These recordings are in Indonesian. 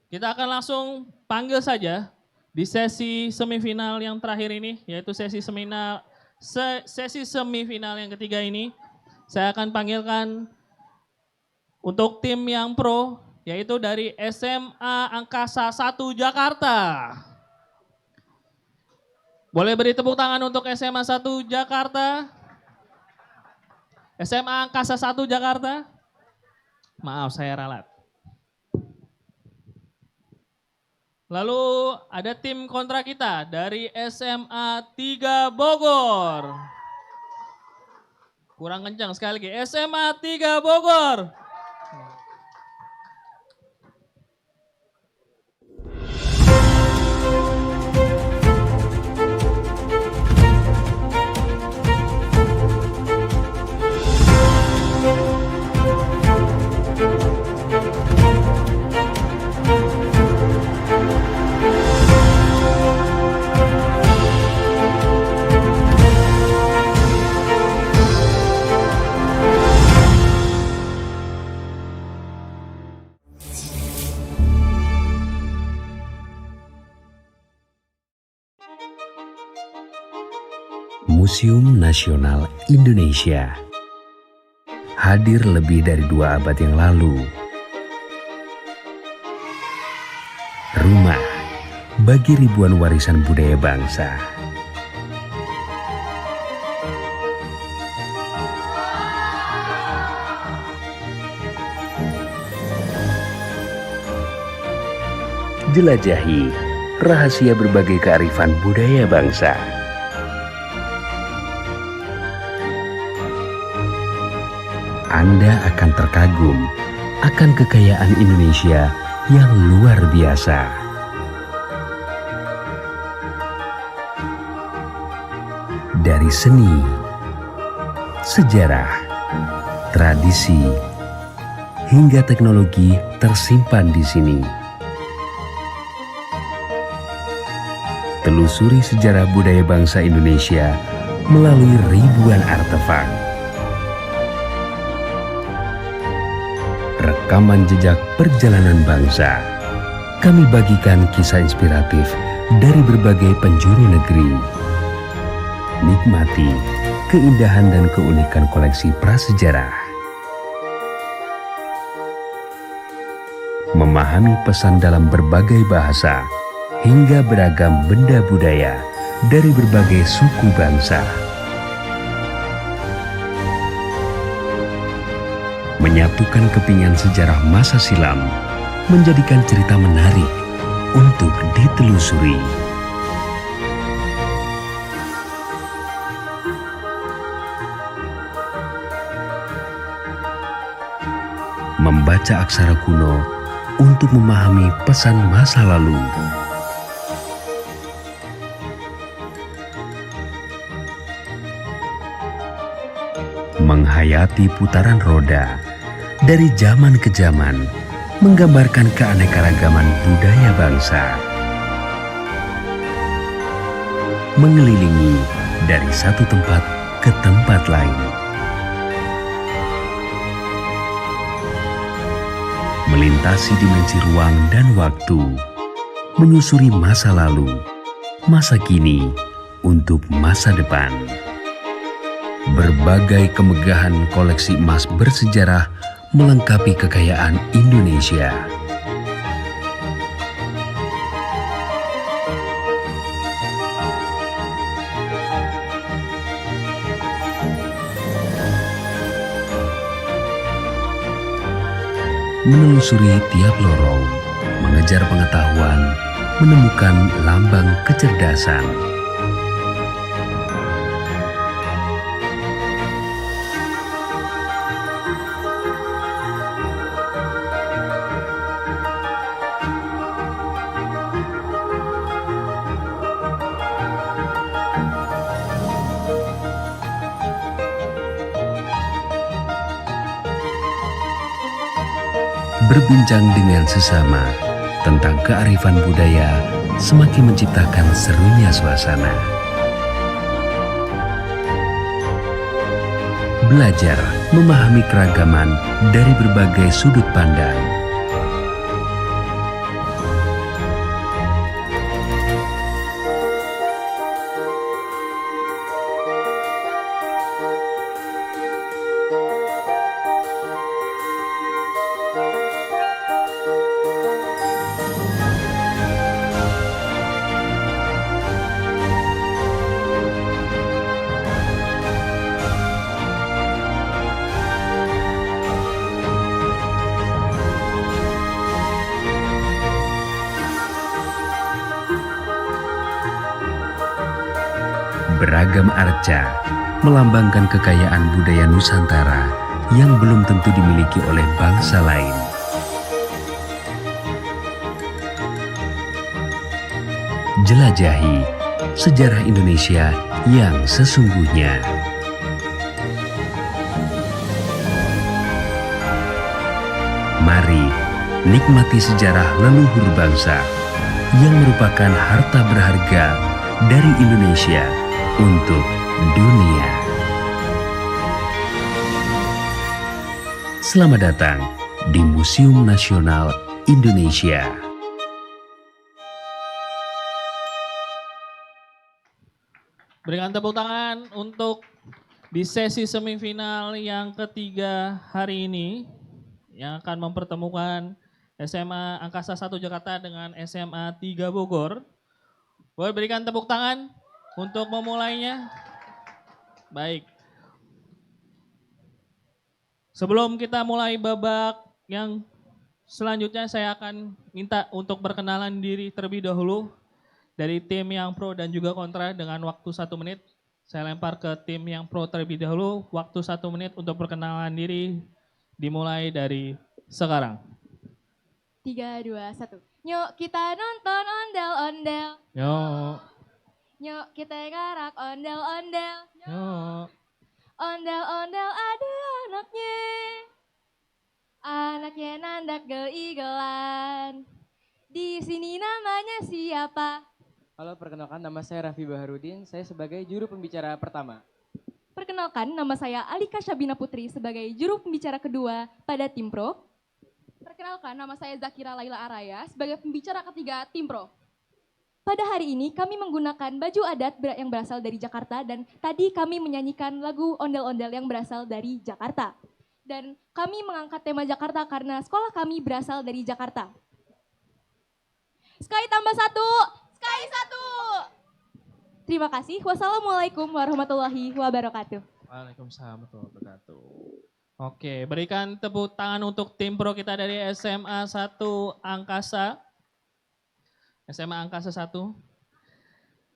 Kita akan langsung panggil saja di sesi semifinal yang terakhir ini, yaitu sesi semifinal yang ketiga ini. Saya akan panggilkan untuk tim yang pro, yaitu dari SMA Angkasa 1 Jakarta. Boleh beri tepuk tangan untuk SMA 1 Jakarta. SMA Angkasa 1 Jakarta. Maaf, saya ralat. Lalu ada tim kontra kita dari SMA 3 Bogor. Kurang kencang sekali lagi. SMA 3 Bogor. Museum Nasional Indonesia hadir lebih dari 2 abad yang lalu. Rumah bagi ribuan warisan budaya bangsa. Jelajahi rahasia berbagai kearifan budaya bangsa. Anda akan terkagum akan kekayaan Indonesia yang luar biasa. Dari seni, sejarah, tradisi, hingga teknologi tersimpan di sini. Telusuri sejarah budaya bangsa Indonesia melalui ribuan artefak. Rekaman jejak perjalanan bangsa. Kami bagikan kisah inspiratif dari berbagai penjuru negeri. Nikmati keindahan dan keunikan koleksi prasejarah. Memahami pesan dalam berbagai bahasa hingga beragam benda budaya dari berbagai suku bangsa. Menyatukan kepingan sejarah masa silam, menjadikan cerita menarik untuk ditelusuri. Membaca aksara kuno untuk memahami pesan masa lalu. Menghayati putaran roda dari zaman ke zaman, menggambarkan keanekaragaman budaya bangsa. Mengelilingi dari satu tempat ke tempat lain. Melintasi dimensi ruang dan waktu, menyusuri masa lalu, masa kini, untuk masa depan. Berbagai kemegahan koleksi emas bersejarah melengkapi kekayaan Indonesia. Menelusuri tiap lorong, mengejar pengetahuan, menemukan lambang kecerdasan. Berbincang dengan sesama tentang kearifan budaya semakin menciptakan serunya suasana. Belajar memahami keragaman dari berbagai sudut pandang. Beragam arca melambangkan kekayaan budaya Nusantara yang belum tentu dimiliki oleh bangsa lain. Jelajahi sejarah Indonesia yang sesungguhnya. Mari nikmati sejarah leluhur bangsa yang merupakan harta berharga dari Indonesia untuk dunia. Selamat datang di Museum Nasional Indonesia. Berikan tepuk tangan untuk di sesi semifinal yang ketiga hari ini yang akan mempertemukan SMA Angkasa 1 Jakarta dengan SMA 3 Bogor. Boleh berikan tepuk tangan untuk memulainya. Baik. Sebelum kita mulai babak yang selanjutnya, saya akan minta untuk perkenalan diri terlebih dahulu dari tim yang pro dan juga kontra dengan waktu 1 menit. Saya lempar ke tim yang pro terlebih dahulu, waktu 1 menit untuk perkenalan diri dimulai dari sekarang. 3, 2, 1. Yuk kita nonton ondel-ondel. Yuk. Yuk kita ngarak ondel-ondel. Yuk. Ondel-ondel ada anaknya. Anaknya nandak geigelan. Di sini namanya siapa? Halo, perkenalkan nama saya Raffi Baharudin, saya sebagai juru pembicara pertama. Perkenalkan, nama saya Alika Syabina Putri sebagai juru pembicara kedua pada Tim Pro. Perkenalkan, nama saya Zakira Laila Araya sebagai pembicara ketiga Tim Pro. Pada hari ini kami menggunakan baju adat yang berasal dari Jakarta dan tadi kami menyanyikan lagu ondel-ondel yang berasal dari Jakarta. Dan kami mengangkat tema Jakarta karena sekolah kami berasal dari Jakarta. Sky tambah 1. Sky 1. Terima kasih. Wassalamualaikum warahmatullahi wabarakatuh. Waalaikumsalam warahmatullahi wabarakatuh. Oke, berikan tepuk tangan untuk tim pro kita dari SMA 1 Angkasa. SMA Angkasa 1.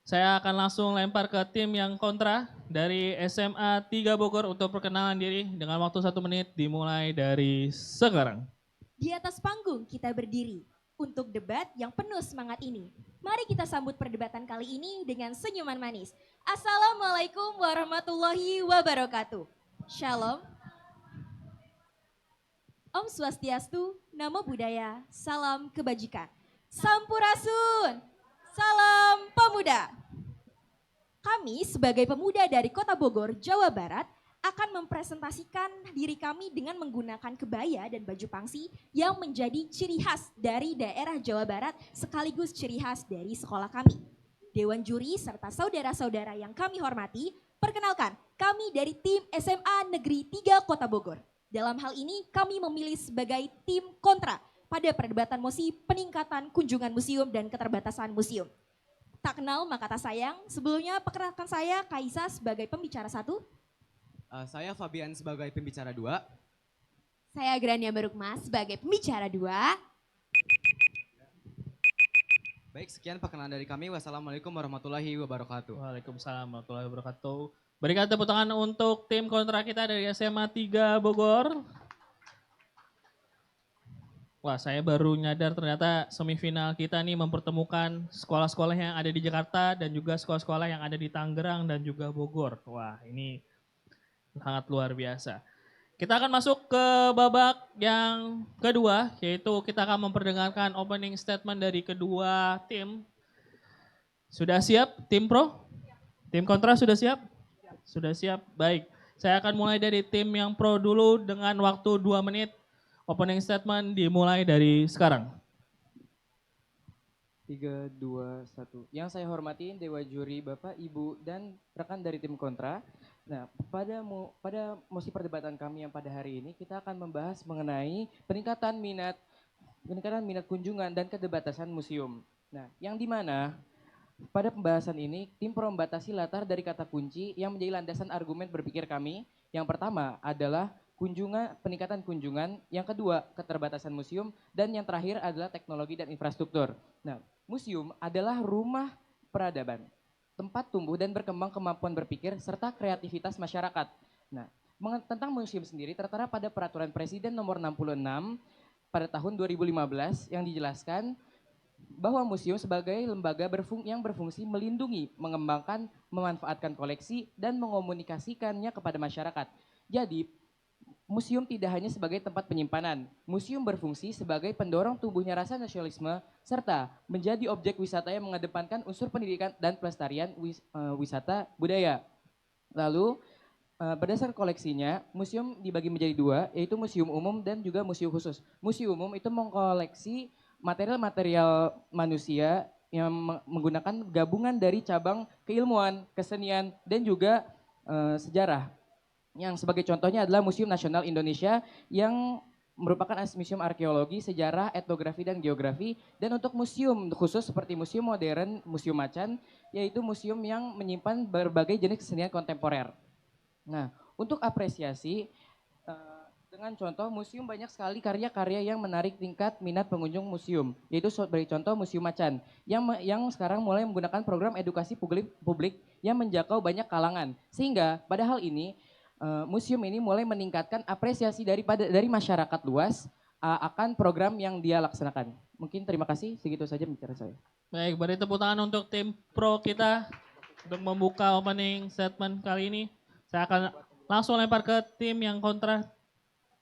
Saya akan langsung lempar ke tim yang kontra dari SMA 3 Bogor untuk perkenalan diri dengan waktu 1 menit dimulai dari sekarang. Di atas panggung kita berdiri untuk debat yang penuh semangat ini. Mari kita sambut perdebatan kali ini dengan senyuman manis. Assalamualaikum warahmatullahi wabarakatuh. Shalom. Om Swastiastu, Namo Buddhaya, salam kebajikan. Sampurasun, salam pemuda. Kami sebagai pemuda dari Kota Bogor, Jawa Barat, akan mempresentasikan diri kami dengan menggunakan kebaya dan baju pangsi yang menjadi ciri khas dari daerah Jawa Barat sekaligus ciri khas dari sekolah kami. Dewan juri serta saudara-saudara yang kami hormati, perkenalkan kami dari tim SMA Negeri 3 Kota Bogor. Dalam hal ini kami memilih sebagai tim kontra pada perdebatan mosi peningkatan kunjungan museum dan keterbatasan museum. Tak kenal maka tak sayang, sebelumnya perkenalkan saya Kaisa sebagai pembicara 1. Saya Fabian sebagai pembicara 2. Saya Grania Barukmas sebagai pembicara 2. Baik, sekian perkenalan dari kami. Wassalamualaikum warahmatullahi wabarakatuh. Waalaikumsalam warahmatullahi wabarakatuh. Berikan tepuk tangan untuk tim kontra kita dari SMA 3 Bogor. Wah, saya baru nyadar ternyata semifinal kita nih mempertemukan sekolah-sekolah yang ada di Jakarta dan juga sekolah-sekolah yang ada di Tangerang dan juga Bogor. Wah, ini sangat luar biasa. Kita akan masuk ke babak yang kedua, yaitu kita akan memperdengarkan opening statement dari kedua tim. Sudah siap tim pro? Tim kontra sudah siap? Sudah siap, baik. Saya akan mulai dari tim yang pro dulu dengan waktu 2 menit. Opening statement dimulai dari sekarang. 3, 2, 1. Yang saya hormati Dewa Juri, Bapak, Ibu, dan rekan dari tim kontra. Nah, pada mosi perdebatan kami yang pada hari ini, kita akan membahas mengenai peningkatan minat kunjungan dan keterbatasan museum. Nah, yang dimana pada pembahasan ini, tim pro membatasi latar dari kata kunci yang menjadi landasan argumen berpikir kami. Yang pertama adalah peningkatan kunjungan, yang kedua keterbatasan museum, dan yang terakhir adalah teknologi dan infrastruktur. Nah, museum adalah rumah peradaban. tempat tumbuh dan berkembang kemampuan berpikir serta kreativitas masyarakat. Nah, tentang museum sendiri tertera pada Peraturan Presiden Nomor 66 pada tahun 2015 yang dijelaskan bahwa museum sebagai lembaga yang berfungsi melindungi, mengembangkan, memanfaatkan koleksi, dan mengomunikasikannya kepada masyarakat. Jadi, museum tidak hanya sebagai tempat penyimpanan, museum berfungsi sebagai pendorong tumbuhnya rasa nasionalisme, serta menjadi objek wisata yang mengedepankan unsur pendidikan dan pelestarian wisata budaya. Lalu, berdasarkan koleksinya, museum dibagi menjadi dua, yaitu museum umum dan juga museum khusus. Museum umum itu mengkoleksi material-material manusia yang menggunakan gabungan dari cabang keilmuan, kesenian, dan juga sejarah. Yang sebagai contohnya adalah Museum Nasional Indonesia yang merupakan museum arkeologi, sejarah, etnografi, dan geografi. Dan untuk museum khusus seperti museum modern, museum macan, yaitu museum yang menyimpan berbagai jenis kesenian kontemporer. Nah, untuk apresiasi, dengan contoh museum banyak sekali karya-karya yang menarik tingkat minat pengunjung museum, yaitu sebagai contoh Museum Macan yang sekarang mulai menggunakan program edukasi publik yang menjangkau banyak kalangan. Sehingga pada hal ini museum ini mulai meningkatkan apresiasi dari masyarakat luas akan program yang dia laksanakan. Mungkin terima kasih, segitu saja bicara saya. Baik, beri tepuk tangan untuk tim pro kita untuk membuka opening statement kali ini. Saya akan langsung lempar ke tim yang kontra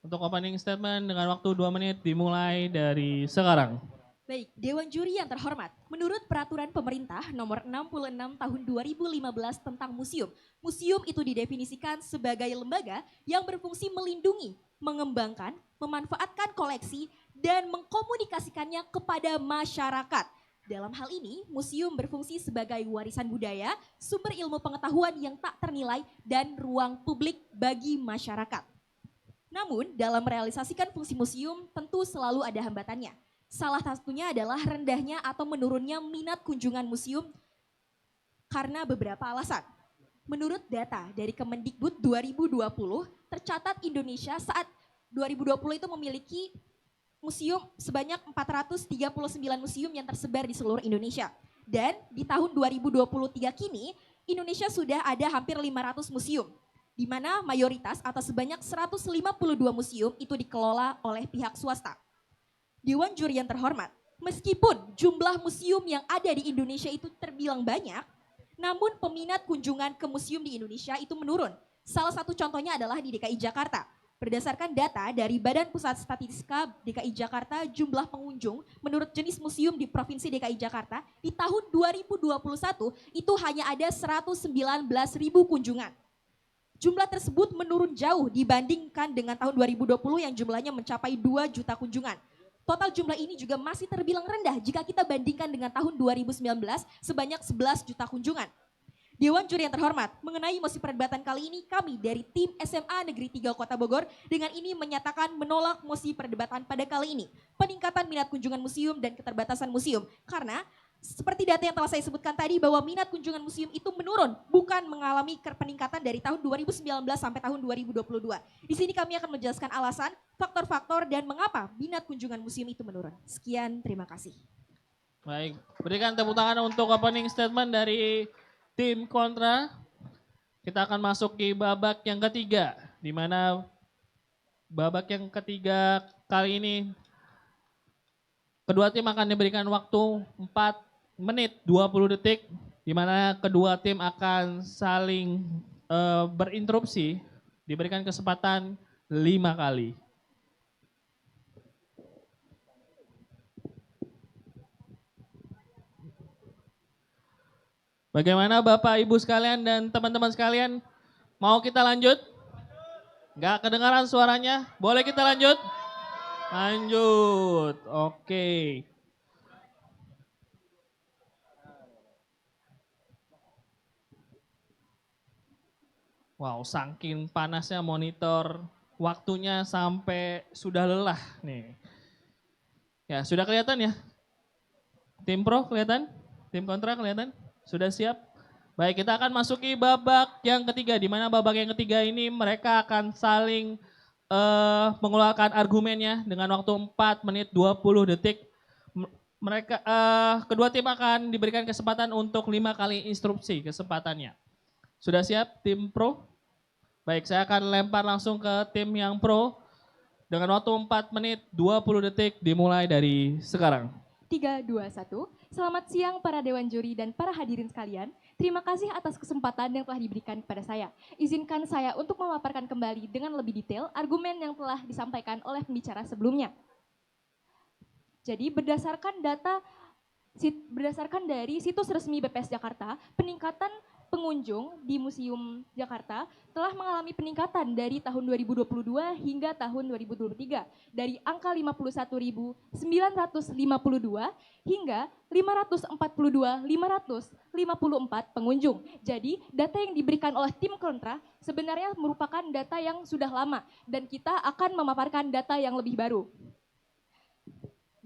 untuk opening statement dengan waktu 2 menit dimulai dari sekarang. Baik, Dewan Juri yang terhormat, menurut Peraturan Pemerintah Nomor 66 Tahun 2015 tentang museum, museum itu didefinisikan sebagai lembaga yang berfungsi melindungi, mengembangkan, memanfaatkan koleksi, dan mengkomunikasikannya kepada masyarakat. Dalam hal ini, museum berfungsi sebagai warisan budaya, sumber ilmu pengetahuan yang tak ternilai, dan ruang publik bagi masyarakat. Namun, dalam merealisasikan fungsi museum tentu selalu ada hambatannya. Salah satunya adalah rendahnya atau menurunnya minat kunjungan museum karena beberapa alasan. Menurut data dari Kemendikbud 2020, tercatat Indonesia saat 2020 itu memiliki museum sebanyak 439 museum yang tersebar di seluruh Indonesia. Dan di tahun 2023 kini, Indonesia sudah ada hampir 500 museum, di mana mayoritas atau sebanyak 152 museum itu dikelola oleh pihak swasta. Dewan Juri yang terhormat, meskipun jumlah museum yang ada di Indonesia itu terbilang banyak, namun peminat kunjungan ke museum di Indonesia itu menurun. Salah satu contohnya adalah di DKI Jakarta. Berdasarkan data dari Badan Pusat Statistika DKI Jakarta, jumlah pengunjung menurut jenis museum di Provinsi DKI Jakarta di tahun 2021 itu hanya ada 119.000 kunjungan. Jumlah tersebut menurun jauh dibandingkan dengan tahun 2020 yang jumlahnya mencapai 2 juta kunjungan. Total jumlah ini juga masih terbilang rendah jika kita bandingkan dengan tahun 2019 sebanyak 11 juta kunjungan. Dewan Juri yang terhormat, mengenai mosi perdebatan kali ini kami dari tim SMA Negeri 3 Kota Bogor dengan ini menyatakan menolak mosi perdebatan pada kali ini. Peningkatan minat kunjungan museum dan keterbatasan museum. Karena seperti data yang telah saya sebutkan tadi bahwa minat kunjungan museum itu menurun, bukan mengalami peningkatan dari tahun 2019 sampai tahun 2022. Di sini kami akan menjelaskan alasan, faktor-faktor dan mengapa minat kunjungan museum itu menurun. Sekian, terima kasih. Baik, berikan tepuk tangan untuk opening statement dari tim kontra. Kita akan masuk ke babak yang ketiga, di mana babak yang ketiga kali ini kedua tim akan diberikan waktu 4 menit 20 detik, di mana kedua tim akan saling berinterupsi, diberikan kesempatan 5 kali. Bagaimana Bapak Ibu sekalian dan teman-teman sekalian, mau kita lanjut? Nggak kedengaran suaranya, boleh kita lanjut? Lanjut, oke. Wow, saking panasnya monitor, waktunya sampai sudah lelah nih. Ya, sudah kelihatan ya? Tim pro kelihatan? Tim kontra kelihatan? Sudah siap? Baik, kita akan masuki babak yang ketiga, di mana babak yang ketiga ini mereka akan saling mengeluarkan argumennya dengan waktu 4 menit 20 detik. Kedua tim akan diberikan kesempatan untuk 5 kali instruksi kesempatannya. Sudah siap tim pro? Baik, saya akan lempar langsung ke tim yang pro dengan waktu 4 menit 20 detik dimulai dari sekarang. 3, 2, 1. Selamat siang para dewan juri dan para hadirin sekalian. Terima kasih atas kesempatan yang telah diberikan kepada saya. Izinkan saya untuk memaparkan kembali dengan lebih detail argumen yang telah disampaikan oleh pembicara sebelumnya. Jadi berdasarkan dari situs resmi BPS Jakarta, peningkatan pengunjung di Museum Jakarta telah mengalami peningkatan dari tahun 2022 hingga tahun 2023 dari angka 51.952 hingga 542.554 pengunjung. Jadi data yang diberikan oleh tim kontra sebenarnya merupakan data yang sudah lama dan kita akan memaparkan data yang lebih baru.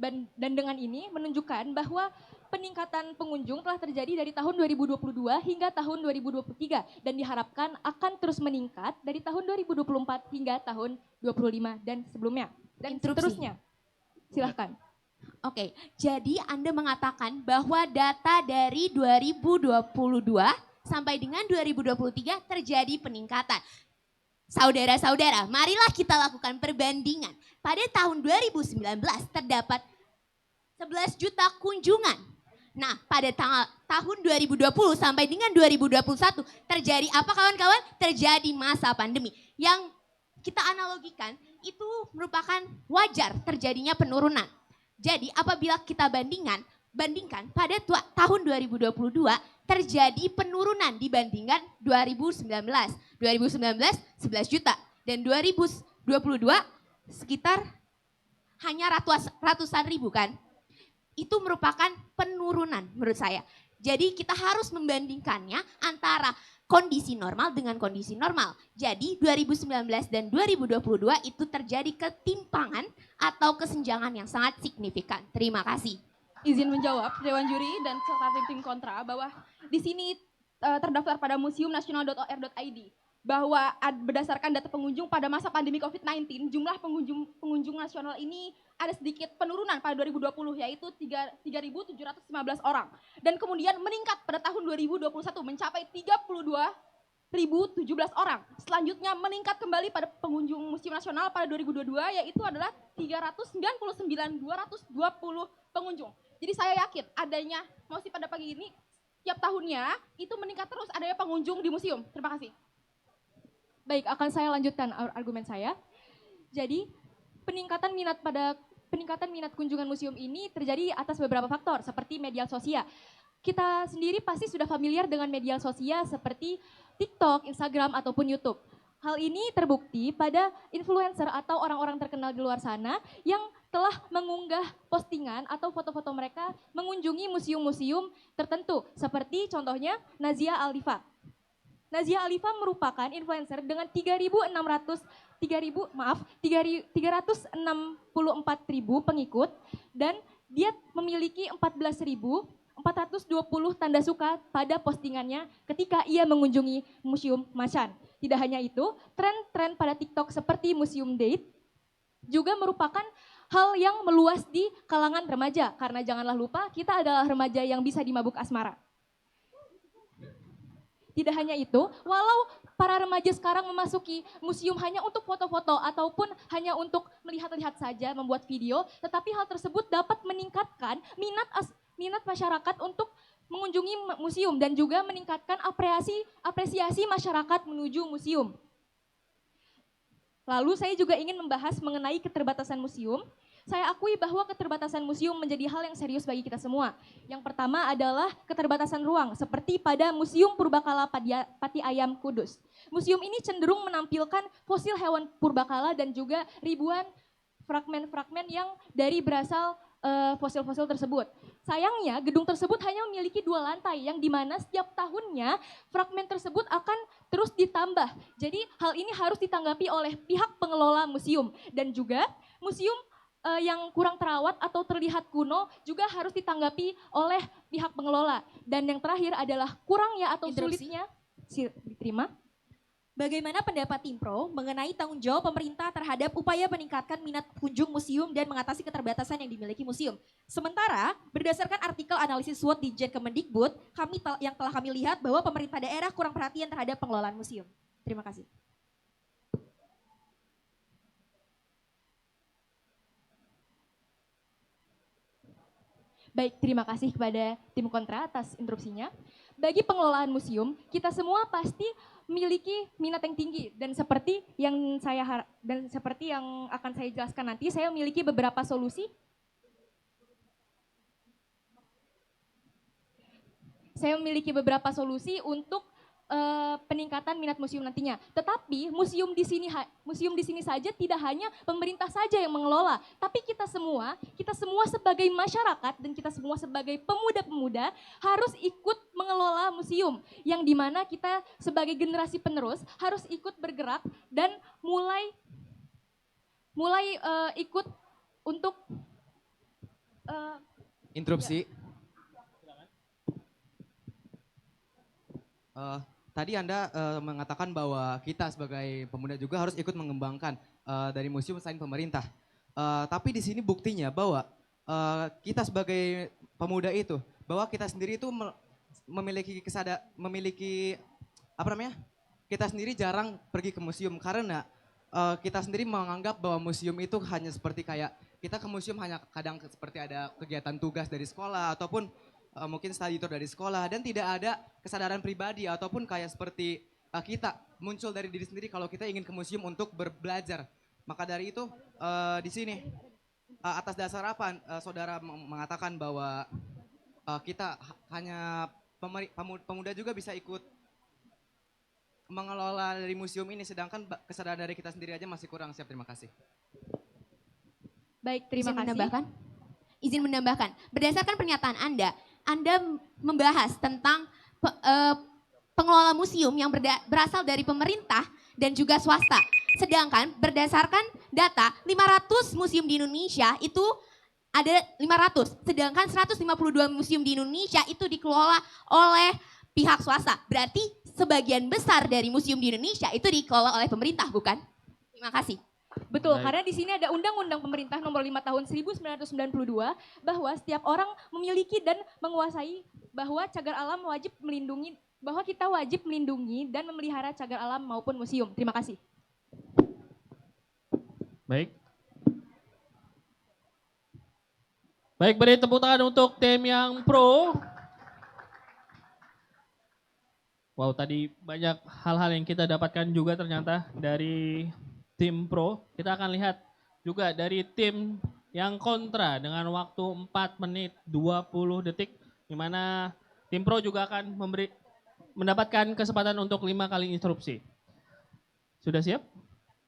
Dan dengan ini menunjukkan bahwa peningkatan pengunjung telah terjadi dari tahun 2022 hingga tahun 2023 dan diharapkan akan terus meningkat dari tahun 2024 hingga tahun 2025 dan sebelumnya dan seterusnya. Silahkan. Oke, jadi Anda mengatakan bahwa data dari 2022 sampai dengan 2023 terjadi peningkatan. Saudara-saudara, marilah kita lakukan perbandingan. Pada tahun 2019 terdapat 11 juta kunjungan. Nah, pada tahun 2020 sampai dengan 2021 terjadi apa kawan-kawan? Terjadi masa pandemi. Yang kita analogikan itu merupakan wajar terjadinya penurunan. Jadi apabila kita bandingkan pada tahun 2022 terjadi penurunan dibandingkan 2019. 2019 11 juta dan 2022 sekitar hanya ratusan ribu kan. Itu merupakan penurunan menurut saya. Jadi kita harus membandingkannya antara kondisi normal dengan kondisi normal. Jadi 2019 dan 2022 itu terjadi ketimpangan atau kesenjangan yang sangat signifikan. Terima kasih. Izin menjawab Dewan Juri dan serta tim kontra bahwa di sini terdaftar pada museumnasional.or.id bahwa berdasarkan data pengunjung pada masa pandemi COVID-19, jumlah pengunjung nasional ini ada sedikit penurunan pada 2020 yaitu 3.715 orang. Dan kemudian meningkat pada tahun 2021 mencapai 32.017 orang. Selanjutnya meningkat kembali pada pengunjung Museum Nasional pada 2022 yaitu adalah 399.220 pengunjung. Jadi saya yakin adanya masih pada pagi ini tiap tahunnya itu meningkat terus adanya pengunjung di museum. Terima kasih. Baik, akan saya lanjutkan argumen saya. Jadi peningkatan minat kunjungan museum ini terjadi atas beberapa faktor seperti media sosial. Kita sendiri pasti sudah familiar dengan media sosial seperti TikTok, Instagram ataupun YouTube. Hal ini terbukti pada influencer atau orang-orang terkenal di luar sana yang telah mengunggah postingan atau foto-foto mereka mengunjungi museum-museum tertentu seperti contohnya Nazia Alifa. Nazia Alifa merupakan influencer dengan 364.000 pengikut dan dia memiliki 14.420 tanda suka pada postingannya ketika ia mengunjungi Museum Macan. Tidak hanya itu, tren-tren pada TikTok seperti Museum Date juga merupakan hal yang meluas di kalangan remaja karena janganlah lupa kita adalah remaja yang bisa dimabuk asmara. Tidak hanya itu, walau para remaja sekarang memasuki museum hanya untuk foto-foto ataupun hanya untuk melihat-lihat saja, membuat video, tetapi hal tersebut dapat meningkatkan minat masyarakat untuk mengunjungi museum dan juga meningkatkan apresiasi masyarakat menuju museum. Lalu saya juga ingin membahas mengenai keterbatasan museum. Saya akui bahwa keterbatasan museum menjadi hal yang serius bagi kita semua. Yang pertama adalah keterbatasan ruang, seperti pada Museum Purbakala Pati Ayam Kudus. Museum ini cenderung menampilkan fosil hewan purbakala dan juga ribuan fragmen-fragmen yang dari berasal fosil-fosil tersebut. Sayangnya gedung tersebut hanya memiliki 2 lantai yang dimana setiap tahunnya fragmen tersebut akan terus ditambah. Jadi hal ini harus ditanggapi oleh pihak pengelola museum dan juga museum yang kurang terawat atau terlihat kuno juga harus ditanggapi oleh pihak pengelola. Dan yang terakhir adalah kurangnya atau sulitnya diterima Bagaimana pendapat Timpro mengenai tanggung jawab pemerintah terhadap upaya meningkatkan minat kunjung museum dan mengatasi keterbatasan yang dimiliki museum? Sementara, berdasarkan artikel analisis SWOT di Jen Kemendikbud, yang telah kami lihat bahwa pemerintah daerah kurang perhatian terhadap pengelolaan museum. Terima kasih. Baik, terima kasih kepada tim kontra atas interupsinya. Bagi pengelolaan museum, kita semua pasti memiliki minat yang tinggi dan seperti yang akan saya jelaskan nanti, saya memiliki beberapa solusi. Saya memiliki beberapa solusi untuk peningkatan minat museum nantinya. Tetapi museum di sini saja tidak hanya pemerintah saja yang mengelola, tapi kita semua sebagai masyarakat dan kita semua sebagai pemuda-pemuda harus ikut mengelola museum, yang dimana kita sebagai generasi penerus harus ikut bergerak dan mulai ikut untuk interupsi. Tadi Anda mengatakan bahwa kita sebagai pemuda juga harus ikut mengembangkan dari museum selain pemerintah. Tapi di sini buktinya bahwa kita sebagai pemuda itu, bahwa kita sendiri itu memiliki apa namanya? Kita sendiri jarang pergi ke museum karena kita sendiri menganggap bahwa museum itu hanya seperti kayak kita ke museum hanya kadang seperti ada kegiatan tugas dari sekolah ataupun mungkin study tour dari sekolah dan tidak ada kesadaran pribadi ataupun kayak seperti kita muncul dari diri sendiri kalau kita ingin ke museum untuk belajar. Maka dari itu di sini atas dasar apa saudara mengatakan bahwa kita hanya pemuda juga bisa ikut mengelola dari museum ini sedangkan kesadaran dari kita sendiri aja masih kurang. Siap, terima kasih. baik, terima kasih. Izin menambahkan, berdasarkan pernyataan Anda membahas tentang pengelola museum yang berasal dari pemerintah dan juga swasta. Sedangkan berdasarkan data 500 museum di Indonesia itu ada 500. Sedangkan 152 museum di Indonesia itu dikelola oleh pihak swasta. Berarti sebagian besar dari museum di Indonesia itu dikelola oleh pemerintah, bukan? Terima kasih. Betul, karena di sini ada Undang-Undang Pemerintah Nomor 5 Tahun 1992 bahwa setiap orang memiliki dan menguasai bahwa cagar alam wajib melindungi, bahwa kita wajib melindungi dan memelihara cagar alam maupun museum. Terima kasih. Baik. Baik, beri tepuk tangan untuk tim yang pro. Wow, tadi banyak hal-hal yang kita dapatkan juga ternyata dari tim pro. Kita akan lihat juga dari tim yang kontra dengan waktu 4 menit 20 detik. Di mana tim pro juga akan mendapatkan kesempatan untuk 5 kali interupsi. Sudah siap?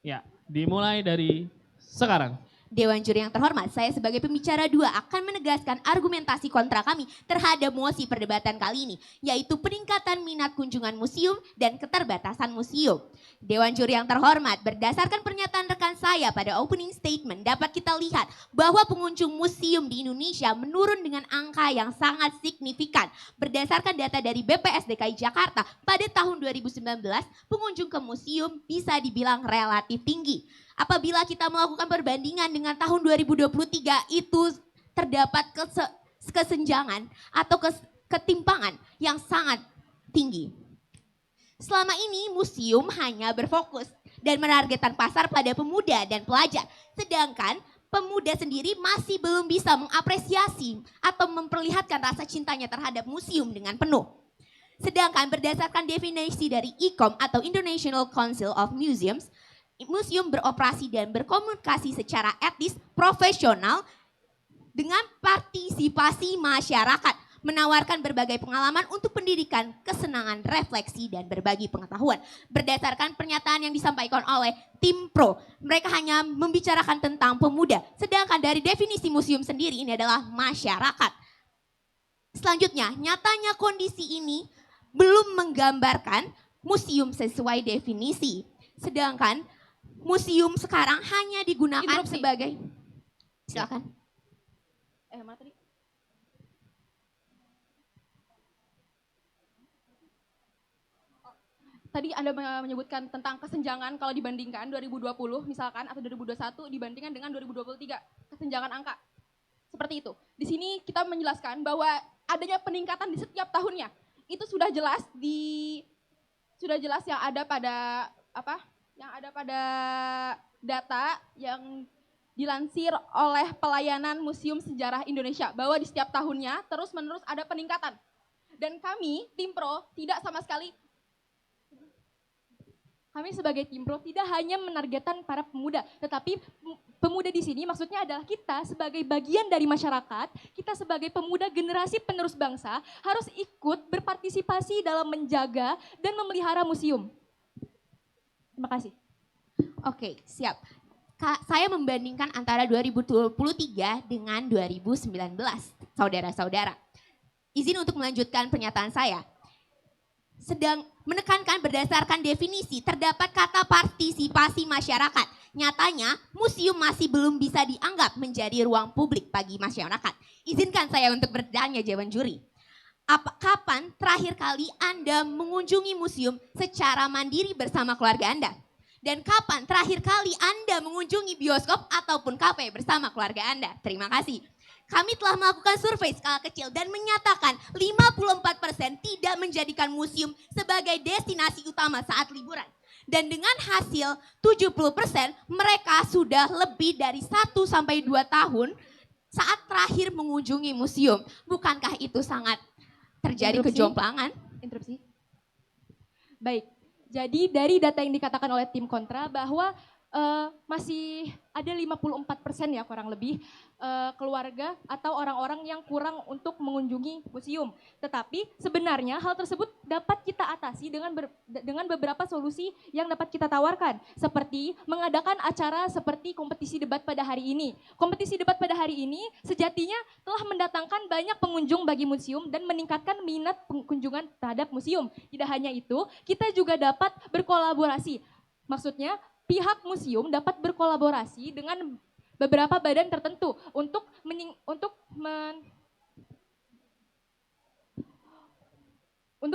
Ya, dimulai dari sekarang. Dewan juri yang terhormat, saya sebagai pembicara 2 akan menegaskan argumentasi kontra kami terhadap mosi perdebatan kali ini, yaitu peningkatan minat kunjungan museum dan keterbatasan museum. Dewan juri yang terhormat, berdasarkan pernyataan rekan saya pada opening statement, dapat kita lihat bahwa pengunjung museum di Indonesia menurun dengan angka yang sangat signifikan. Berdasarkan data dari BPS DKI Jakarta, pada tahun 2019, pengunjung ke museum bisa dibilang relatif tinggi. Apabila kita melakukan perbandingan dengan tahun 2023 itu terdapat kesenjangan atau ketimpangan yang sangat tinggi. Selama ini museum hanya berfokus dan menargetkan pasar pada pemuda dan pelajar. Sedangkan pemuda sendiri masih belum bisa mengapresiasi atau memperlihatkan rasa cintanya terhadap museum dengan penuh. Sedangkan berdasarkan definisi dari ICOM atau International Council of Museums, museum beroperasi dan berkomunikasi secara etis, profesional, dengan partisipasi masyarakat, menawarkan berbagai pengalaman untuk pendidikan, kesenangan, refleksi, dan berbagi pengetahuan. Berdasarkan pernyataan yang disampaikan oleh tim pro, mereka hanya membicarakan tentang pemuda, sedangkan dari definisi museum sendiri ini adalah masyarakat. Selanjutnya, nyatanya kondisi ini belum menggambarkan museum sesuai definisi, sedangkan museum sekarang hanya digunakan sebagai, silakan. Materi. tadi Anda menyebutkan tentang kesenjangan kalau dibandingkan 2020 misalkan atau 2021 dibandingkan dengan 2023, kesenjangan angka. Seperti itu. Di sini kita menjelaskan bahwa adanya peningkatan di setiap tahunnya. Itu sudah jelas yang ada pada Yang ada pada data yang dilansir oleh Pelayanan Museum Sejarah Indonesia bahwa di setiap tahunnya terus-menerus ada peningkatan. Dan kami, Timpro, kami sebagai Timpro tidak hanya menargetkan para pemuda, tetapi pemuda di sini maksudnya adalah kita sebagai bagian dari masyarakat, kita sebagai pemuda generasi penerus bangsa harus ikut berpartisipasi dalam menjaga dan memelihara museum. Terima kasih. Oke, siap. Saya membandingkan antara 2023 dengan 2019, saudara-saudara. Izin untuk melanjutkan pernyataan saya. Sedang menekankan berdasarkan definisi terdapat kata partisipasi masyarakat. Nyatanya museum masih belum bisa dianggap menjadi ruang publik bagi masyarakat. Izinkan saya untuk bertanya jawaban juri. Kapan terakhir kali Anda mengunjungi museum secara mandiri bersama keluarga Anda? Dan kapan terakhir kali Anda mengunjungi bioskop ataupun kafe bersama keluarga Anda? Terima kasih. Kami telah melakukan survei skala kecil dan menyatakan 54% tidak menjadikan museum sebagai destinasi utama saat liburan. Dan dengan hasil 70% mereka sudah lebih dari 1-2 tahun saat terakhir mengunjungi museum. Bukankah itu sangat terjadi kejomplangan? Interupsi. Baik, jadi dari data yang dikatakan oleh tim kontra bahwa masih ada 54% ya kurang lebih keluarga atau orang-orang yang kurang untuk mengunjungi museum. Tetapi sebenarnya hal tersebut dapat kita atasi dengan beberapa solusi yang dapat kita tawarkan. Seperti mengadakan acara seperti kompetisi debat pada hari ini. Kompetisi debat pada hari ini sejatinya telah mendatangkan banyak pengunjung bagi museum dan meningkatkan minat kunjungan terhadap museum. Tidak hanya itu, kita juga dapat berkolaborasi. Maksudnya pihak museum dapat berkolaborasi dengan beberapa badan tertentu untuk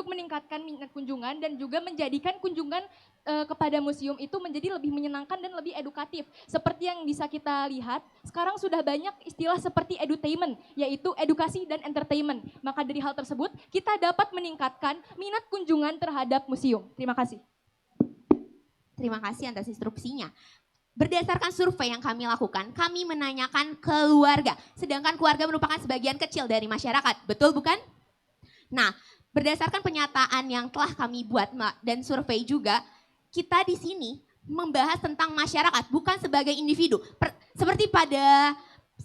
meningkatkan minat kunjungan dan juga menjadikan kunjungan kepada museum itu menjadi lebih menyenangkan dan lebih edukatif. Seperti yang bisa kita lihat, sekarang sudah banyak istilah seperti edutainment, yaitu edukasi dan entertainment. Maka dari hal tersebut, kita dapat meningkatkan minat kunjungan terhadap museum. Terima kasih. Terima kasih atas instruksinya. Berdasarkan survei yang kami lakukan, kami menanyakan keluarga. Sedangkan keluarga merupakan sebagian kecil dari masyarakat. Betul bukan? Nah, berdasarkan pernyataan yang telah kami buat dan survei juga, kita di sini membahas tentang masyarakat, bukan sebagai individu. Seperti pada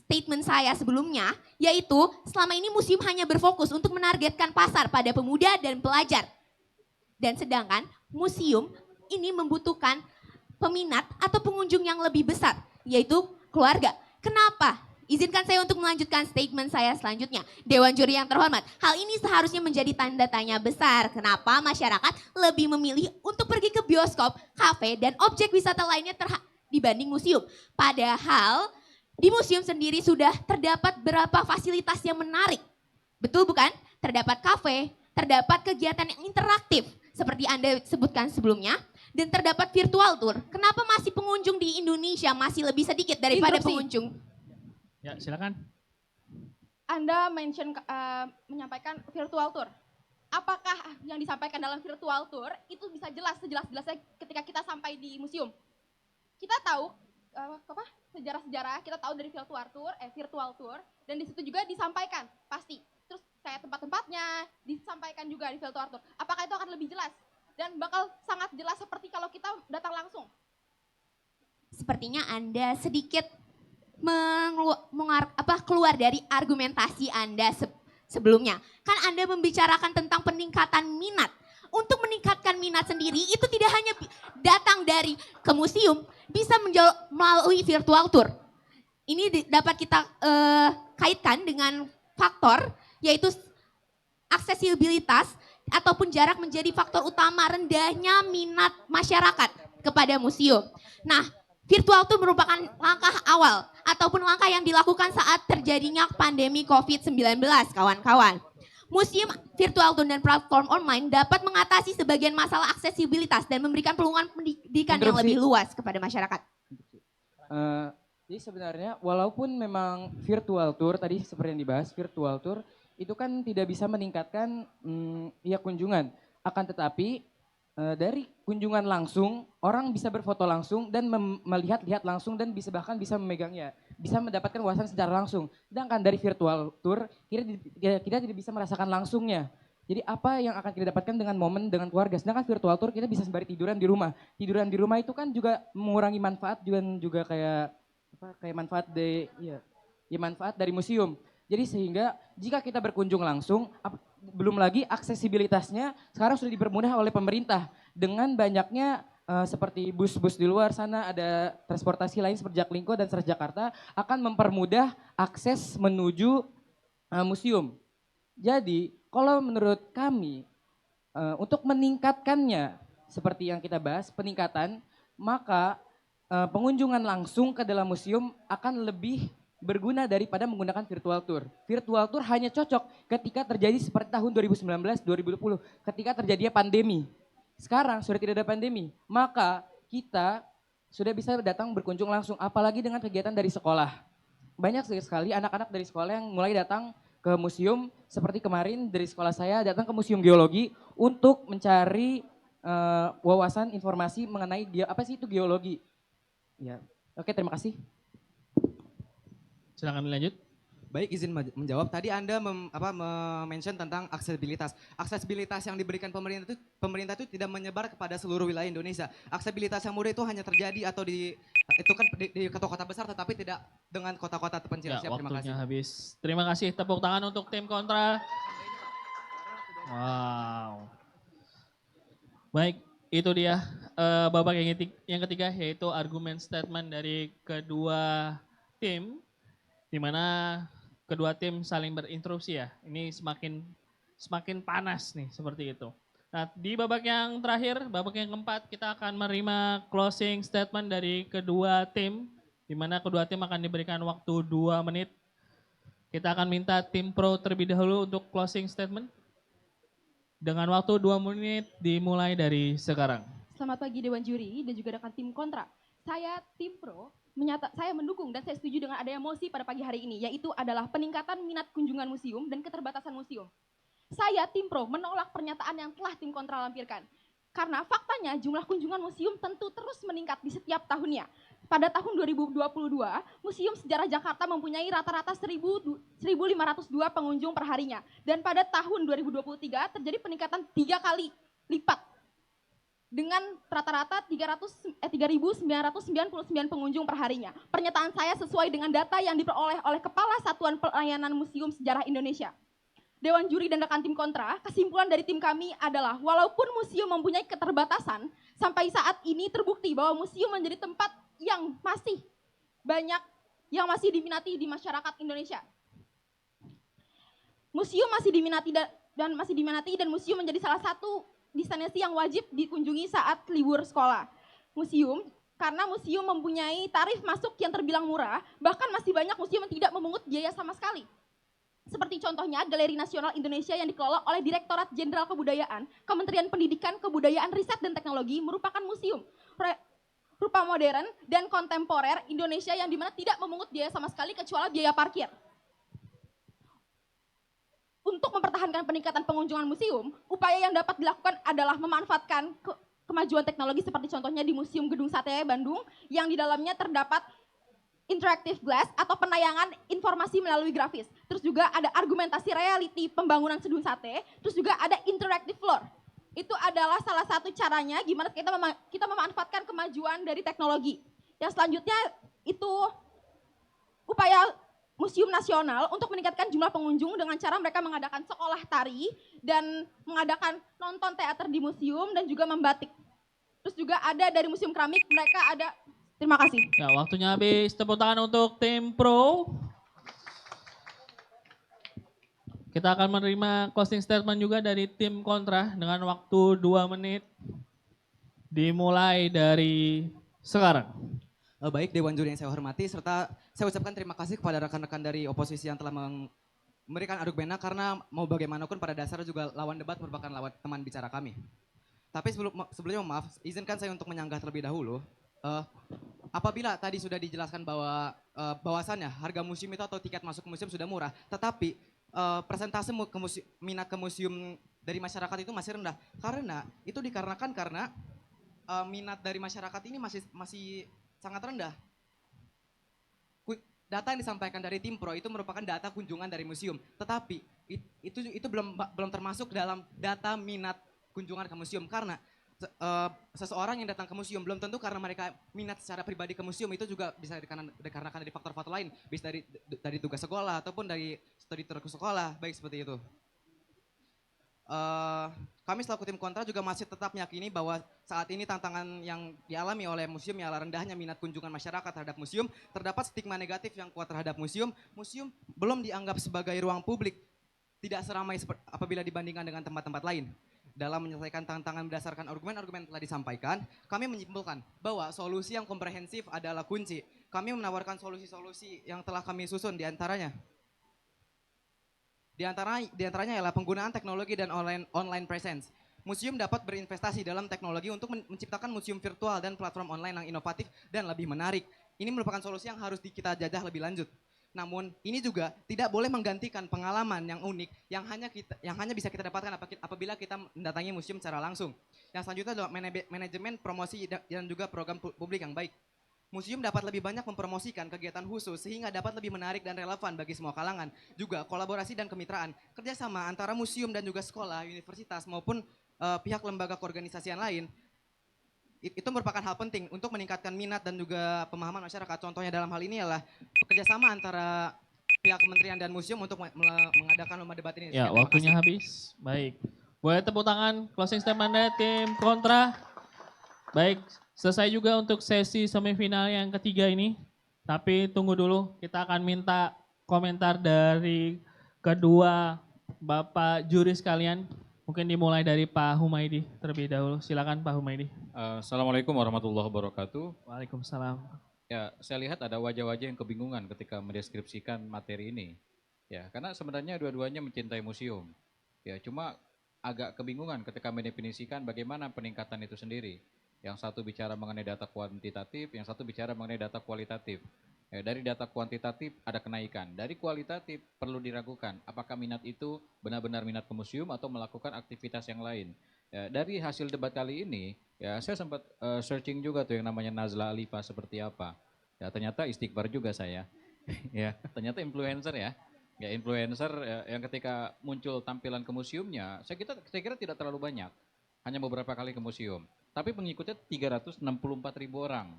statement saya sebelumnya, yaitu selama ini museum hanya berfokus untuk menargetkan pasar pada pemuda dan pelajar. Dan sedangkan museum ini membutuhkan peminat atau pengunjung yang lebih besar, yaitu keluarga. Kenapa? Izinkan saya untuk melanjutkan statement saya selanjutnya. Dewan juri yang terhormat, hal ini seharusnya menjadi tanda tanya besar. Kenapa masyarakat lebih memilih untuk pergi ke bioskop, kafe, dan objek wisata lainnya dibanding museum? Padahal di museum sendiri sudah terdapat beberapa fasilitas yang menarik. Betul bukan? Terdapat kafe, terdapat kegiatan yang interaktif, seperti Anda sebutkan sebelumnya, dan terdapat virtual tour. Kenapa masih pengunjung di Indonesia masih lebih sedikit daripada pengunjung? Ya, silakan. Anda menyampaikan virtual tour. Apakah yang disampaikan dalam virtual tour itu bisa jelas sejelas-jelasnya ketika kita sampai di museum? Kita tahu sejarah-sejarah, kita tahu dari virtual tour, dan di situ juga disampaikan pasti. Terus kayak tempat-tempatnya disampaikan juga di virtual tour. Apakah itu akan lebih jelas? Dan bakal sangat jelas seperti kalau kita datang langsung. Sepertinya Anda sedikit keluar dari argumentasi Anda sebelumnya. Kan Anda membicarakan tentang peningkatan minat. Untuk meningkatkan minat sendiri itu tidak hanya datang dari ke museum, bisa melalui virtual tour. Ini dapat kita kaitkan dengan faktor yaitu aksesibilitas ataupun jarak menjadi faktor utama rendahnya minat masyarakat kepada museum. Nah, virtual itu merupakan langkah awal ataupun langkah yang dilakukan saat terjadinya pandemi COVID-19, kawan-kawan. Museum virtual tour dan platform online dapat mengatasi sebagian masalah aksesibilitas dan memberikan peluang pendidikan yang Interupsi. lebih luas kepada masyarakat. Jadi sebenarnya walaupun memang virtual tour tadi seperti yang dibahas virtual tour itu kan tidak bisa meningkatkan ya kunjungan. Akan tetapi dari kunjungan langsung orang bisa berfoto langsung dan melihat-lihat langsung dan bahkan bisa memegangnya, bisa mendapatkan wawasan secara langsung. Sedangkan dari virtual tour kita tidak bisa merasakan langsungnya. Jadi apa yang akan kita dapatkan dengan momen dengan keluarga. Sedangkan virtual tour kita bisa sembari tiduran di rumah. Tiduran di rumah itu kan juga mengurangi manfaat juga kayak manfaat manfaat dari museum. Jadi sehingga jika kita berkunjung langsung, belum lagi aksesibilitasnya sekarang sudah dipermudah oleh pemerintah dengan banyaknya seperti bus-bus di luar sana, ada transportasi lain seperti Jaklingko dan Transjakarta akan mempermudah akses menuju museum. Jadi kalau menurut kami untuk meningkatkannya seperti yang kita bahas peningkatan, maka pengunjungan langsung ke dalam museum akan lebih berguna daripada menggunakan virtual tour. Virtual tour hanya cocok ketika terjadi seperti tahun 2019-2020 ketika terjadinya pandemi. Sekarang sudah tidak ada pandemi, maka kita sudah bisa datang berkunjung langsung apalagi dengan kegiatan dari sekolah. Banyak sekali anak-anak dari sekolah yang mulai datang ke museum seperti kemarin dari sekolah saya datang ke Museum Geologi untuk mencari wawasan informasi mengenai apa sih itu geologi. Ya. Oke, terima kasih. Silakan dilanjut. Baik, izin menjawab. Tadi Anda mention tentang aksesibilitas. Aksesibilitas yang diberikan pemerintah itu tidak menyebar kepada seluruh wilayah Indonesia. Aksesibilitas yang mudah itu hanya terjadi atau di kota-kota besar tetapi tidak dengan kota-kota terpencil. Ya, Siap, terima kasih. waktunya habis. Terima kasih, tepuk tangan untuk tim kontra. Wow. Baik, itu dia babak yang ketiga yaitu argumen statement dari kedua tim. Di mana kedua tim saling berinterupsi ya. Ini semakin panas nih seperti itu. Nah, di babak yang terakhir, babak yang keempat kita akan menerima closing statement dari kedua tim di mana kedua tim akan diberikan waktu 2 menit. Kita akan minta tim pro terlebih dahulu untuk closing statement. Dengan waktu 2 menit dimulai dari sekarang. Selamat pagi Dewan Juri dan juga rekan tim kontra. Saya tim pro saya mendukung dan saya setuju dengan adanya mosi pada pagi hari ini, yaitu adalah peningkatan minat kunjungan museum dan keterbatasan museum. Saya tim pro menolak pernyataan yang telah tim kontra lampirkan. Karena faktanya jumlah kunjungan museum tentu terus meningkat di setiap tahunnya. Pada tahun 2022, Museum Sejarah Jakarta mempunyai rata-rata 1.502 pengunjung perharinya. Dan pada tahun 2023 terjadi peningkatan 3 kali lipat. Dengan rata-rata 3.999 pengunjung perharinya. Pernyataan saya sesuai dengan data yang diperoleh oleh Kepala Satuan Pelayanan Museum Sejarah Indonesia. Dewan Juri dan rekan tim kontra, kesimpulan dari tim kami adalah walaupun museum mempunyai keterbatasan, sampai saat ini terbukti bahwa museum menjadi tempat yang masih banyak, yang masih diminati di masyarakat Indonesia. Museum masih diminati dan museum menjadi salah satu destinasi yang wajib dikunjungi saat libur sekolah. Karena museum mempunyai tarif masuk yang terbilang murah, bahkan masih banyak museum yang tidak memungut biaya sama sekali. Seperti contohnya Galeri Nasional Indonesia yang dikelola oleh Direktorat Jenderal Kebudayaan, Kementerian Pendidikan, Kebudayaan, Riset dan Teknologi merupakan museum rupa modern dan kontemporer Indonesia yang dimana tidak memungut biaya sama sekali kecuali biaya parkir. Untuk mempertahankan peningkatan pengunjungan museum, upaya yang dapat dilakukan adalah memanfaatkan kemajuan teknologi seperti contohnya di Museum Gedung Sate Bandung yang di dalamnya terdapat interactive glass atau penayangan informasi melalui grafis. Terus juga ada argumentasi reality pembangunan Gedung Sate, terus juga ada interactive floor. Itu adalah salah satu caranya gimana kita memanfaatkan kemajuan dari teknologi. Yang selanjutnya itu upaya Museum Nasional untuk meningkatkan jumlah pengunjung dengan cara mereka mengadakan sekolah tari dan mengadakan nonton teater di museum dan juga membatik. Terus juga ada dari Museum Keramik mereka ada. Terima kasih. Ya, waktunya habis. Tepuk tangan untuk tim pro. Kita akan menerima closing statement juga dari tim kontra dengan waktu 2 menit. Dimulai dari sekarang. Baik, Dewan Juri yang saya hormati serta saya ucapkan terima kasih kepada rekan-rekan dari oposisi yang telah memberikan argumen karena mau bagaimanapun pada dasarnya juga lawan debat merupakan lawan teman bicara kami. Tapi sebelumnya maaf, izinkan saya untuk menyanggah terlebih dahulu. Eh, Apabila tadi sudah dijelaskan bahwa bahwasannya harga museum itu atau tiket masuk ke museum sudah murah, tetapi persentase minat ke museum dari masyarakat itu masih rendah. Karena itu dikarenakan karena minat dari masyarakat ini masih sangat rendah. Data yang disampaikan dari tim Pro itu merupakan data kunjungan dari museum, tetapi itu belum termasuk dalam data minat kunjungan ke museum karena seseorang yang datang ke museum belum tentu karena mereka minat secara pribadi ke museum, itu juga bisa dikarenakan dari faktor-faktor lain, bisa dari tugas sekolah ataupun dari studi tour ke sekolah, baik seperti itu. Kami selaku tim kontra juga masih tetap meyakini bahwa saat ini tantangan yang dialami oleh museum ialah rendahnya minat kunjungan masyarakat terhadap museum, terdapat stigma negatif yang kuat terhadap museum, museum belum dianggap sebagai ruang publik, tidak seramai apabila dibandingkan dengan tempat-tempat lain. Dalam menyelesaikan tantangan berdasarkan argumen-argumen telah disampaikan, kami menyimpulkan bahwa solusi yang komprehensif adalah kunci. Kami menawarkan solusi-solusi yang telah kami susun diantaranya. Di antaranya ialah penggunaan teknologi dan online presence. Museum dapat berinvestasi dalam teknologi untuk menciptakan museum virtual dan platform online yang inovatif dan lebih menarik. Ini merupakan solusi yang harus kita jajah lebih lanjut. Namun ini juga tidak boleh menggantikan pengalaman yang unik yang hanya bisa kita dapatkan apabila kita mendatangi museum secara langsung. Yang selanjutnya adalah manajemen promosi dan juga program publik yang baik. Museum dapat lebih banyak mempromosikan kegiatan khusus sehingga dapat lebih menarik dan relevan bagi semua kalangan. Juga kolaborasi dan kemitraan, kerjasama antara museum dan juga sekolah, universitas maupun pihak lembaga keorganisasian lain. Itu merupakan hal penting untuk meningkatkan minat dan juga pemahaman masyarakat. Contohnya dalam hal ini adalah bekerjasama antara pihak kementerian dan museum untuk mengadakan lomba debat ini. Ya, waktunya habis. Baik. Boleh tepuk tangan closing statement tim kontra. Baik, selesai juga untuk sesi semifinal yang ketiga ini. Tapi tunggu dulu, kita akan minta komentar dari kedua Bapak juri sekalian. Mungkin dimulai dari Pak Humaydi terlebih dahulu. Silakan Pak Humaydi. Assalamualaikum warahmatullahi wabarakatuh. Waalaikumsalam. Ya, saya lihat ada wajah-wajah yang kebingungan ketika mendeskripsikan materi ini. Ya, karena sebenarnya dua-duanya mencintai museum. Ya, cuma agak kebingungan ketika mendefinisikan bagaimana peningkatan itu sendiri. Yang satu bicara mengenai data kuantitatif, yang satu bicara mengenai data kualitatif. Ya, dari data kuantitatif ada kenaikan, dari kualitatif perlu diragukan apakah minat itu benar-benar minat ke museum atau melakukan aktivitas yang lain. Ya, dari hasil debat kali ini, ya saya sempat searching juga tuh yang namanya Nazla Alifa seperti apa. Ya ternyata istighfar juga saya. Ya ternyata influencer ya. Ya influencer yang ketika muncul tampilan ke museumnya, saya kira tidak terlalu banyak, hanya beberapa kali ke museum. Tapi pengikutnya 364.000 orang,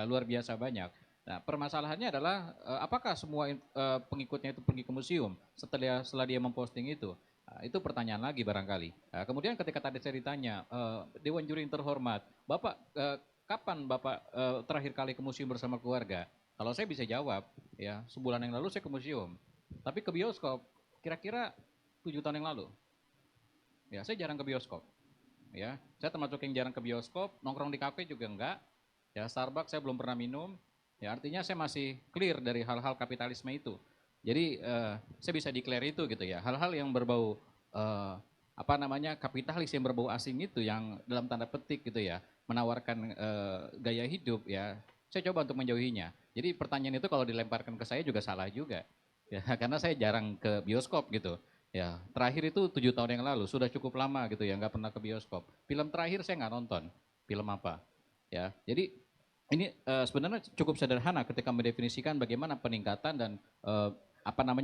luar biasa banyak. Nah, permasalahannya adalah apakah semua pengikutnya itu pergi ke museum setelah dia memposting itu? Itu pertanyaan lagi barangkali. Kemudian ketika tadi saya ditanya, Dewan Juri yang terhormat, Bapak kapan Bapak terakhir kali ke museum bersama keluarga? Kalau saya bisa jawab, ya sebulan yang lalu saya ke museum. Tapi ke bioskop kira-kira 7 tahun yang lalu. Ya, saya jarang ke bioskop. Ya, saya termasuk yang jarang ke bioskop, nongkrong di kafe juga enggak. Ya, Starbucks saya belum pernah minum. Ya artinya saya masih clear dari hal-hal kapitalisme itu. Jadi saya bisa declare itu gitu ya. Hal-hal yang berbau kapitalis yang berbau asing itu yang dalam tanda petik gitu ya, menawarkan gaya hidup ya. Saya coba untuk menjauhinya. Jadi pertanyaan itu kalau dilemparkan ke saya juga salah juga. Ya karena saya jarang ke bioskop gitu. Ya terakhir itu 7 tahun yang lalu, sudah cukup lama gitu ya, nggak pernah ke bioskop. Film terakhir saya nggak nonton. Film apa? Ya jadi ini sebenarnya cukup sederhana ketika mendefinisikan bagaimana peningkatan dan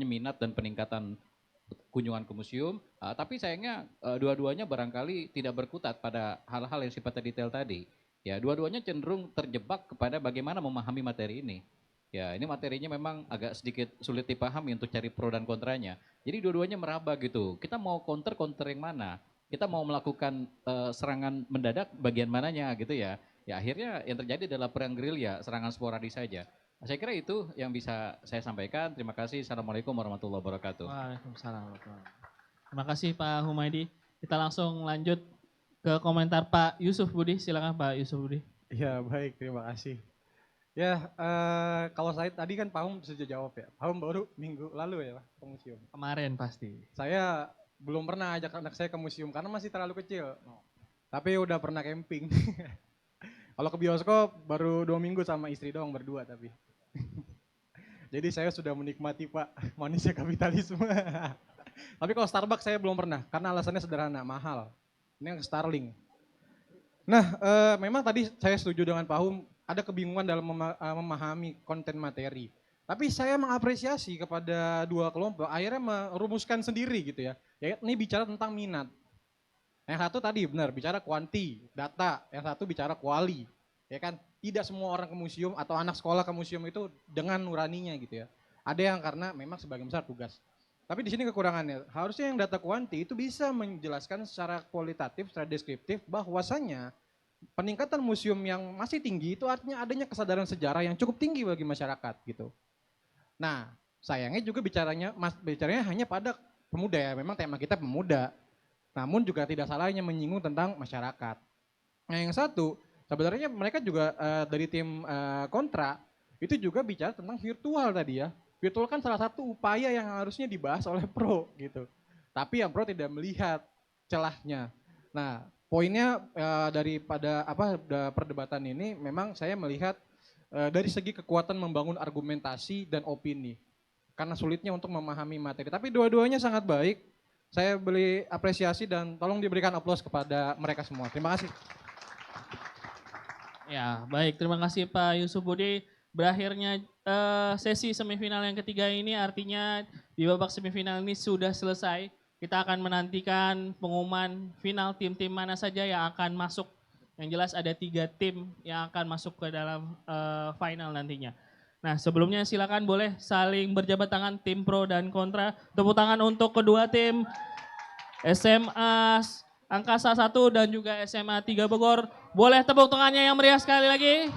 minat dan peningkatan kunjungan ke museum. Tapi sayangnya dua-duanya barangkali tidak berkutat pada hal-hal yang sifatnya detail tadi. Ya, dua-duanya cenderung terjebak kepada bagaimana memahami materi ini. Ya, ini materinya memang agak sedikit sulit dipahami untuk cari pro dan kontranya. Jadi dua-duanya meraba gitu. Kita mau counter yang mana? Kita mau melakukan serangan mendadak bagian mananya gitu ya. Ya akhirnya yang terjadi adalah perang gerilya, serangan sporadis saja. Saya kira itu yang bisa saya sampaikan. Terima kasih. Assalamualaikum warahmatullahi wabarakatuh. Waalaikumsalam. Terima kasih Pak Humaydi. Kita langsung lanjut ke komentar Pak Yusuf Budi. Silakan Pak Yusuf Budi. Ya baik, terima kasih. Ya, kalau saya tadi kan Pahum sudah jawab ya. Pahum baru minggu lalu ya Pak, ke museum. Kemarin pasti. Saya belum pernah ajak anak saya ke museum karena masih terlalu kecil. Tapi udah pernah camping. Kalau ke bioskop baru 2 minggu sama istri doang berdua tapi. Jadi saya sudah menikmati Pak manisnya kapitalisme. Tapi kalau Starbucks saya belum pernah karena alasannya sederhana, mahal. Ini yang Starling. Nah, memang tadi saya setuju dengan Pahum, ada kebingungan dalam memahami konten materi. Tapi saya mengapresiasi kepada dua kelompok, akhirnya merumuskan sendiri gitu ya. Ya ini bicara tentang minat. Yang satu tadi benar, bicara kuanti, data. Yang satu bicara kuali. Ya kan, tidak semua orang ke museum atau anak sekolah ke museum itu dengan nuraninya gitu ya. Ada yang karena memang sebagian besar tugas. Tapi di sini kekurangannya, harusnya yang data kuanti itu bisa menjelaskan secara kualitatif, secara deskriptif bahwasanya peningkatan museum yang masih tinggi itu artinya adanya kesadaran sejarah yang cukup tinggi bagi masyarakat gitu. Nah, sayangnya juga bicaranya hanya pada pemuda ya, memang tema kita pemuda. Namun juga tidak salahnya menyinggung tentang masyarakat. Nah yang satu, sebenarnya mereka juga dari tim kontra, itu juga bicara tentang virtual tadi ya. Virtual kan salah satu upaya yang harusnya dibahas oleh pro gitu. Tapi yang pro tidak melihat celahnya. Nah poinnya daripada perdebatan ini memang saya melihat dari segi kekuatan membangun argumentasi dan opini. Karena sulitnya untuk memahami materi. Tapi dua-duanya sangat baik. Saya beri apresiasi dan tolong diberikan aplaus kepada mereka semua. Terima kasih. Ya, baik. Terima kasih Pak Yusuf Budi. Berakhirnya sesi semifinal yang ketiga ini artinya di babak semifinal ini sudah selesai. Kita akan menantikan pengumuman final tim-tim mana saja yang akan masuk. Yang jelas ada 3 tim yang akan masuk ke dalam final nantinya. Nah sebelumnya silakan boleh saling berjabat tangan tim pro dan kontra. Tepuk tangan untuk kedua tim SMA Angkasa 1 dan juga SMA 3 Bogor. Boleh tepuk tangannya yang meriah sekali lagi.